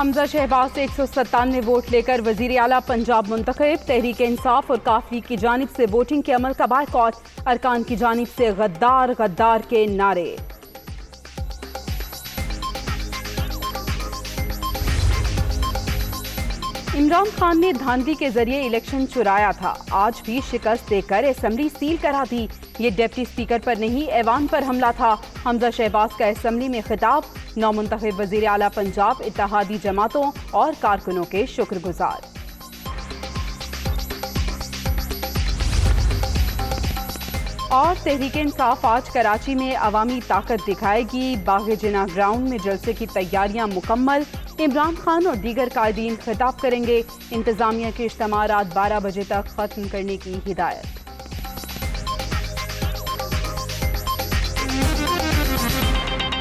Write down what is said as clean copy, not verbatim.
हमजा शहबाज से 197 वोट लेकर वजीर आला पंजाब मुंतखब। तहरीक इंसाफ और काफी की जानिब से वोटिंग के अमल का बायकॉट। अरकान की जानिब से गद्दार गद्दार के नारे। इमरान खान ने धांधली के जरिए इलेक्शन चुराया था, आज भी शिकस्त देकर असेंबली सील करा दी। ये डिप्टी स्पीकर पर नहीं ऐवान पर हमला था। हमजा शहबाज का असेंबली में खिताब। नौमुंतखब वजीर आला पंजाब इत्तेहादी जमातों और कारकुनों के शुक्रगुजार। और तहरीक इंसाफ आज कराची में अवामी ताकत दिखाएगी। बाग़ जिना ग्राउंड में जलसे की तैयारियां मुकम्मल। इमरान खान और दीगर कायदीन खिताब करेंगे। इंतजामिया के इज्तिमा रात 12 बजे तक खत्म करने की हिदायत।